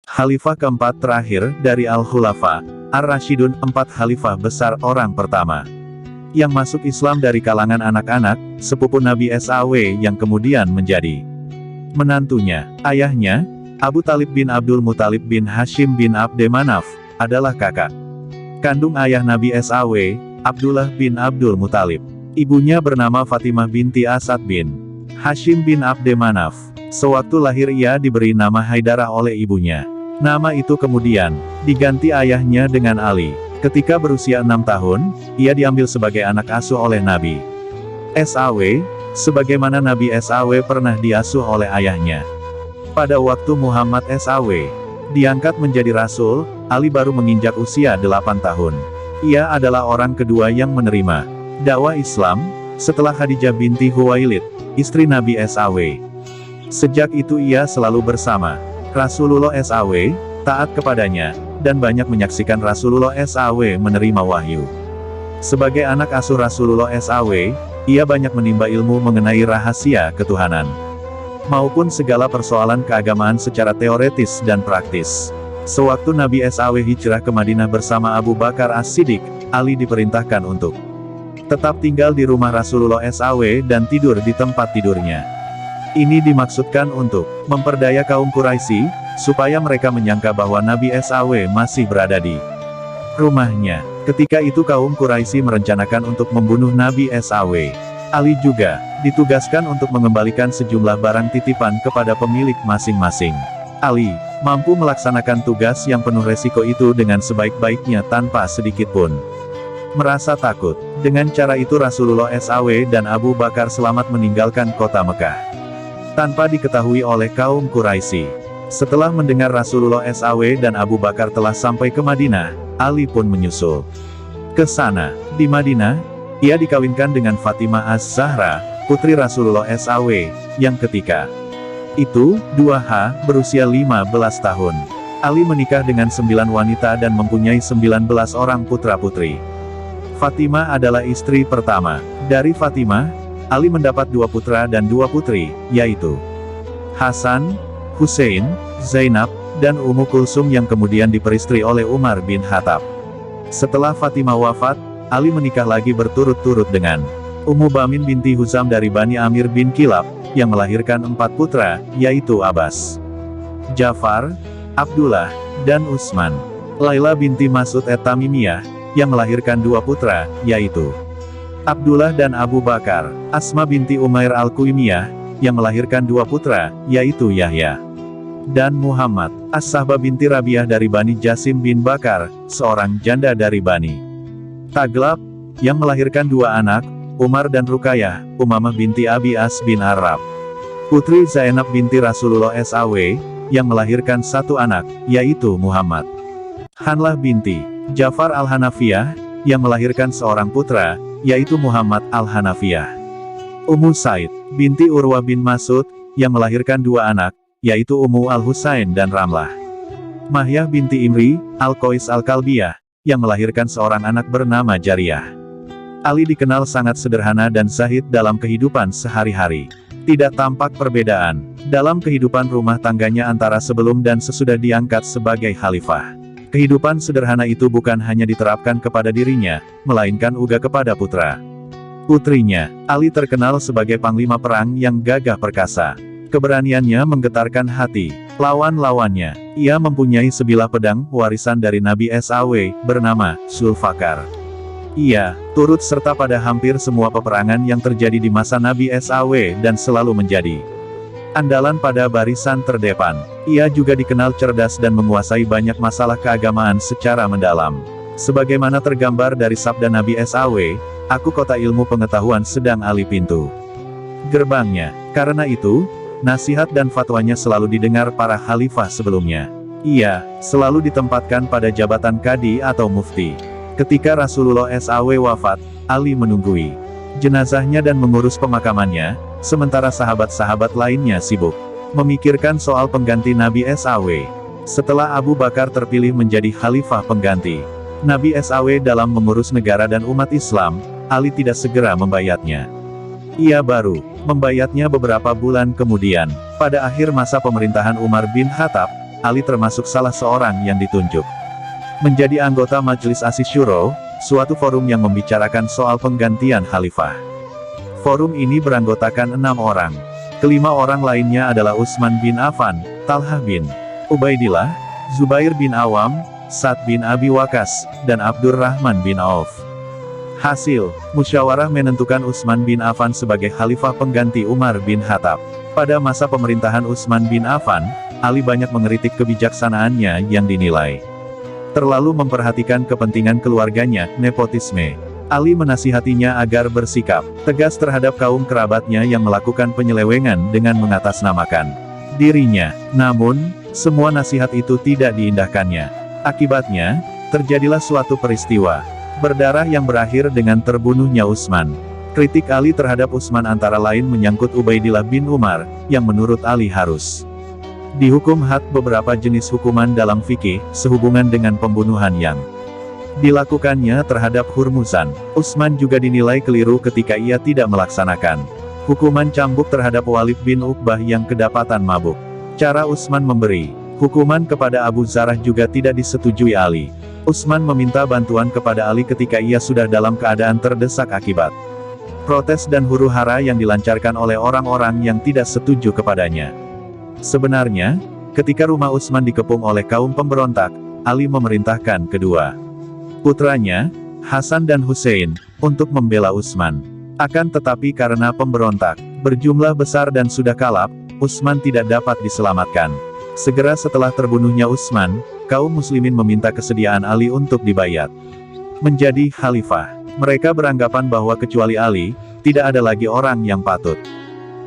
Khalifah keempat terakhir dari Al-Khulafa Ar-Rasyidun, 4 khalifah besar orang pertama yang masuk Islam dari kalangan anak-anak, sepupu Nabi SAW yang kemudian menjadi menantunya. Ayahnya, Abu Talib bin Abdul Muthalib bin Hashim bin Abdemanaf, adalah kakak kandung ayah Nabi SAW, Abdullah bin Abdul Muthalib. Ibunya bernama Fatimah binti Asad bin Hashim bin Abdemanaf. Sewaktu lahir ia diberi nama Haidarah oleh ibunya. Nama itu kemudian diganti ayahnya dengan Ali. Ketika berusia 6 tahun, ia diambil sebagai anak asuh oleh Nabi SAW, sebagaimana Nabi SAW pernah diasuh oleh ayahnya. Pada waktu Muhammad SAW diangkat menjadi Rasul, Ali baru menginjak usia 8 tahun. Ia adalah orang kedua yang menerima dakwah Islam, setelah Khadijah binti Huwailid, istri Nabi SAW. Sejak itu ia selalu bersama Rasulullah SAW, taat kepadanya, dan banyak menyaksikan Rasulullah SAW menerima wahyu. Sebagai anak asuh Rasulullah SAW, ia banyak menimba ilmu mengenai rahasia ketuhanan, maupun segala persoalan keagamaan secara teoretis dan praktis. Sewaktu Nabi SAW hijrah ke Madinah bersama Abu Bakar As-Siddiq, Ali diperintahkan untuk tetap tinggal di rumah Rasulullah SAW dan tidur di tempat tidurnya. Ini dimaksudkan untuk memperdaya kaum Quraisy, supaya mereka menyangka bahwa Nabi SAW masih berada di rumahnya. Ketika itu kaum Quraisy merencanakan untuk membunuh Nabi SAW. Ali juga ditugaskan untuk mengembalikan sejumlah barang titipan kepada pemilik masing-masing. Ali mampu melaksanakan tugas yang penuh resiko itu dengan sebaik-baiknya tanpa sedikit pun merasa takut. Dengan cara itu Rasulullah SAW dan Abu Bakar selamat meninggalkan kota Mekah tanpa diketahui oleh kaum Quraisy. Setelah mendengar Rasulullah SAW dan Abu Bakar telah sampai ke Madinah, Ali pun menyusul ke sana. Di Madinah, ia dikawinkan dengan Fatimah Az-Zahra, putri Rasulullah SAW, yang ketika itu, 2H, berusia 15 tahun. Ali menikah dengan 9 wanita dan mempunyai 19 orang putra-putri. Fatimah adalah istri pertama. Dari Fatimah, Ali mendapat 2 putra dan 2 putri, yaitu Hasan, Hussein, Zainab, dan Ummu Kulsum yang kemudian diperistri oleh Umar bin Khattab. Setelah Fatimah wafat, Ali menikah lagi berturut-turut dengan Ummu Bamin binti Huzam dari Bani Amir bin Kilab, yang melahirkan 4 putra, yaitu Abbas, Jafar, Abdullah, dan Utsman. Laila binti Mas'ud et-Tamimiyah, yang melahirkan 2 putra, yaitu Abdullah dan Abu Bakar. Asma binti Umair al-Kuimiyah, yang melahirkan 2 putra, yaitu Yahya dan Muhammad. As-Sahbah binti Rabiah dari Bani Jasim bin Bakar, seorang janda dari Bani Taglab, yang melahirkan 2 anak, Umar dan Rukayah. Umamah binti Abi As bin Arab, putri Zainab binti Rasulullah SAW, yang melahirkan 1 anak, yaitu Muhammad. Hanlah binti Jafar al-Hanafiyah, yang melahirkan seorang putra, yaitu Muhammad al-Hanafiyah. Ummu Said binti Urwah bin Mas'ud, yang melahirkan 2 anak, yaitu Ummu al-Husain dan Ramlah. Mahyah binti Imri, al-Qais al-Kalbiyah, yang melahirkan seorang anak bernama Jariyah. Ali dikenal sangat sederhana dan zahid dalam kehidupan sehari-hari. Tidak tampak perbedaan dalam kehidupan rumah tangganya antara sebelum dan sesudah diangkat sebagai khalifah. Kehidupan sederhana itu bukan hanya diterapkan kepada dirinya, melainkan juga kepada putra-putrinya. Ali terkenal sebagai panglima perang yang gagah perkasa. Keberaniannya menggetarkan hati lawan-lawannya. Ia mempunyai sebilah pedang, warisan dari Nabi SAW, bernama Zulfakar. Ia turut serta pada hampir semua peperangan yang terjadi di masa Nabi SAW dan selalu menjadi andalan pada barisan terdepan. Ia juga dikenal cerdas dan menguasai banyak masalah keagamaan secara mendalam. Sebagaimana tergambar dari sabda Nabi SAW, "Aku kota ilmu pengetahuan sedang Ali pintu gerbangnya." Karena itu, nasihat dan fatwanya selalu didengar para khalifah sebelumnya. Ia selalu ditempatkan pada jabatan kadi atau mufti. Ketika Rasulullah SAW wafat, Ali menunggui jenazahnya dan mengurus pemakamannya, sementara sahabat-sahabat lainnya sibuk memikirkan soal pengganti Nabi SAW. Setelah Abu Bakar terpilih menjadi khalifah pengganti Nabi SAW dalam mengurus negara dan umat Islam, Ali tidak segera membayatnya. Ia baru membayatnya beberapa bulan kemudian. Pada akhir masa pemerintahan Umar bin Khattab, Ali termasuk salah seorang yang ditunjuk menjadi anggota Majelis Asyuro, suatu forum yang membicarakan soal penggantian khalifah. Forum ini beranggotakan 6 orang. Kelima orang lainnya adalah Utsman bin Affan, Talhah bin Ubaidillah, Zubair bin Awam, Sa'd bin Abi Waqqas, dan Abdurrahman bin Auf. Hasil, musyawarah menentukan Utsman bin Affan sebagai khalifah pengganti Umar bin Khattab. Pada masa pemerintahan Utsman bin Affan, Ali banyak mengkritik kebijaksanaannya yang dinilai terlalu memperhatikan kepentingan keluarganya, nepotisme. Ali menasihatinya agar bersikap tegas terhadap kaum kerabatnya yang melakukan penyelewengan dengan mengatasnamakan dirinya. Namun, semua nasihat itu tidak diindahkannya. Akibatnya, terjadilah suatu peristiwa berdarah yang berakhir dengan terbunuhnya Utsman. Kritik Ali terhadap Utsman antara lain menyangkut Ubaidillah bin Umar, yang menurut Ali harus dihukum had. Beberapa jenis hukuman dalam fikih, sehubungan dengan pembunuhan yang dilakukannya terhadap Hurmuzan. Utsman juga dinilai keliru ketika ia tidak melaksanakan hukuman cambuk terhadap Walid bin Uqbah yang kedapatan mabuk. Cara Utsman memberi hukuman kepada Abu Zarah juga tidak disetujui Ali. Utsman meminta bantuan kepada Ali ketika ia sudah dalam keadaan terdesak akibat protes dan huru-hara yang dilancarkan oleh orang-orang yang tidak setuju kepadanya. Sebenarnya, ketika rumah Utsman dikepung oleh kaum pemberontak, Ali memerintahkan kedua putranya, Hasan dan Hussein, untuk membela Utsman. Akan tetapi karena pemberontak berjumlah besar dan sudah kalap, Utsman tidak dapat diselamatkan. Segera setelah terbunuhnya Utsman, kaum muslimin meminta kesediaan Ali untuk dibayat menjadi khalifah. Mereka beranggapan bahwa kecuali Ali, tidak ada lagi orang yang patut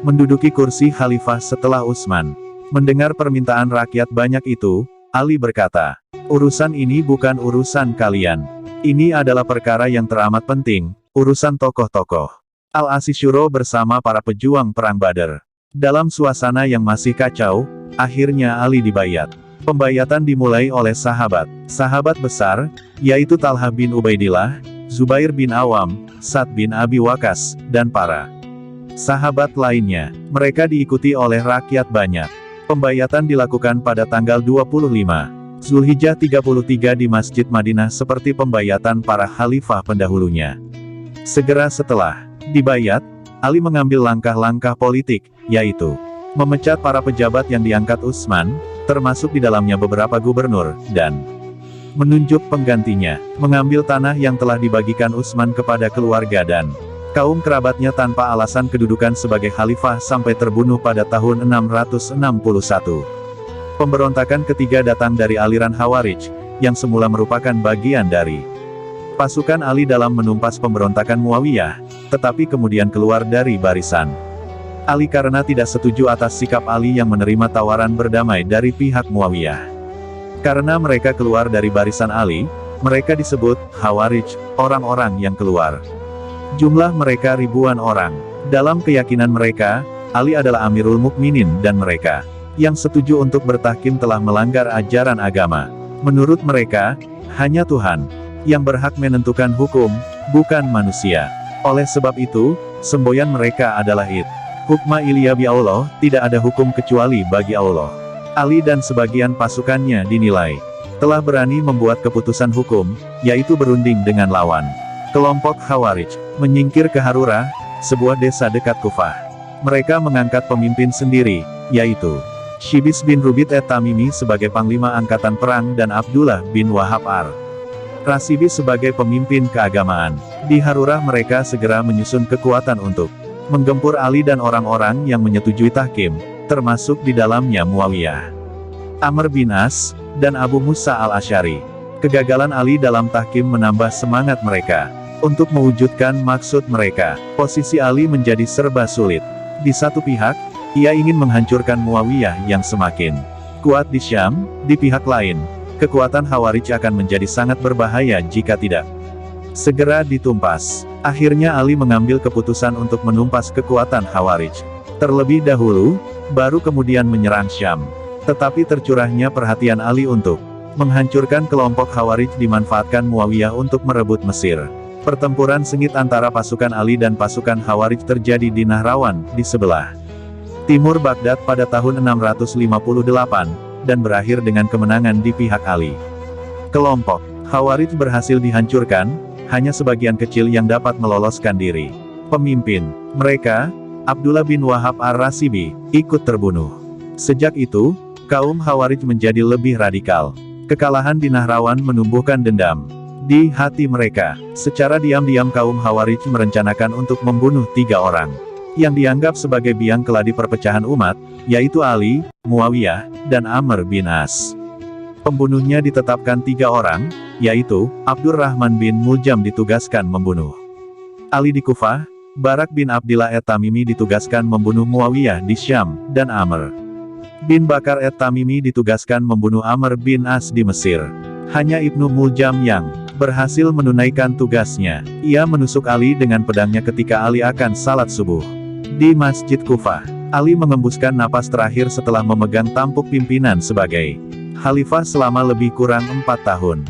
menduduki kursi khalifah setelah Utsman. Mendengar permintaan rakyat banyak itu, Ali berkata, "Urusan ini bukan urusan kalian. Ini adalah perkara yang teramat penting, urusan tokoh-tokoh Al-Asyuro bersama para pejuang perang Badar." Dalam suasana yang masih kacau, akhirnya Ali dibayat. Pembayatan dimulai oleh sahabat besar, yaitu Talhah bin Ubaidillah, Zubair bin Awam, Sa'd bin Abi Waqqas, dan para sahabat lainnya. Mereka diikuti oleh rakyat banyak. Pembayatan dilakukan pada tanggal 25 Zulhijjah 33 di Masjid Madinah seperti pembayatan para khalifah pendahulunya. Segera setelah dibayat, Ali mengambil langkah-langkah politik, yaitu memecat para pejabat yang diangkat Utsman, termasuk di dalamnya beberapa gubernur, dan menunjuk penggantinya, mengambil tanah yang telah dibagikan Utsman kepada keluarga dan kaum kerabatnya tanpa alasan kedudukan sebagai khalifah sampai terbunuh pada tahun 661. Pemberontakan ketiga datang dari aliran Khawarij, yang semula merupakan bagian dari pasukan Ali dalam menumpas pemberontakan Muawiyah, tetapi kemudian keluar dari barisan Ali karena tidak setuju atas sikap Ali yang menerima tawaran berdamai dari pihak Muawiyah. Karena mereka keluar dari barisan Ali, mereka disebut Khawarij, orang-orang yang keluar. Jumlah mereka ribuan orang. Dalam keyakinan mereka, Ali adalah Amirul Mukminin dan mereka yang setuju untuk bertahkim telah melanggar ajaran agama. Menurut mereka, hanya Tuhan yang berhak menentukan hukum, bukan manusia. Oleh sebab itu, semboyan mereka adalah hukma ilya bi Allah, tidak ada hukum kecuali bagi Allah. Ali dan sebagian pasukannya dinilai telah berani membuat keputusan hukum, yaitu berunding dengan lawan. Kelompok Khawarij menyingkir ke Harurah, sebuah desa dekat Kufah. Mereka mengangkat pemimpin sendiri, yaitu Shibis bin Rubit et-Tamimi sebagai panglima angkatan perang dan Abdullah bin Wahab ar-Rasibi sebagai pemimpin keagamaan. Di Harurah mereka segera menyusun kekuatan untuk menggempur Ali dan orang-orang yang menyetujui tahkim, termasuk di dalamnya Muawiyah, Amr bin As, dan Abu Musa al-Asy'ari. Kegagalan Ali dalam tahkim menambah semangat mereka untuk mewujudkan maksud mereka. Posisi Ali menjadi serba sulit. Di satu pihak, ia ingin menghancurkan Muawiyah yang semakin kuat di Syam. Di pihak lain, kekuatan Khawarij akan menjadi sangat berbahaya jika tidak segera ditumpas. Akhirnya Ali mengambil keputusan untuk menumpas kekuatan Khawarij terlebih dahulu, baru kemudian menyerang Syam. Tetapi tercurahnya perhatian Ali untuk menghancurkan kelompok Khawarij dimanfaatkan Muawiyah untuk merebut Mesir. Pertempuran sengit antara pasukan Ali dan pasukan Khawarij terjadi di Nahrawan, di sebelah timur Baghdad pada tahun 658, dan berakhir dengan kemenangan di pihak Ali. Kelompok Khawarij berhasil dihancurkan, hanya sebagian kecil yang dapat meloloskan diri. Pemimpin mereka, Abdullah bin Wahab ar-Rasibi, ikut terbunuh. Sejak itu, kaum Khawarij menjadi lebih radikal. Kekalahan di Nahrawan menumbuhkan dendam di hati mereka. Secara diam-diam kaum Khawarij merencanakan untuk membunuh 3 orang yang dianggap sebagai biang keladi perpecahan umat, yaitu Ali, Muawiyah, dan Amr bin As. Pembunuhnya ditetapkan 3 orang, yaitu, Abdurrahman bin Muljam ditugaskan membunuh Ali di Kufah, Barak bin Abdillah at-Tamimi ditugaskan membunuh Muawiyah di Syam, dan Amr bin Bakar at-Tamimi ditugaskan membunuh Amr bin As di Mesir. Hanya Ibnu Muljam yang berhasil menunaikan tugasnya. Ia menusuk Ali dengan pedangnya ketika Ali akan salat subuh di Masjid Kufah. Ali mengembuskan napas terakhir setelah memegang tampuk pimpinan sebagai khalifah selama lebih kurang 4 tahun.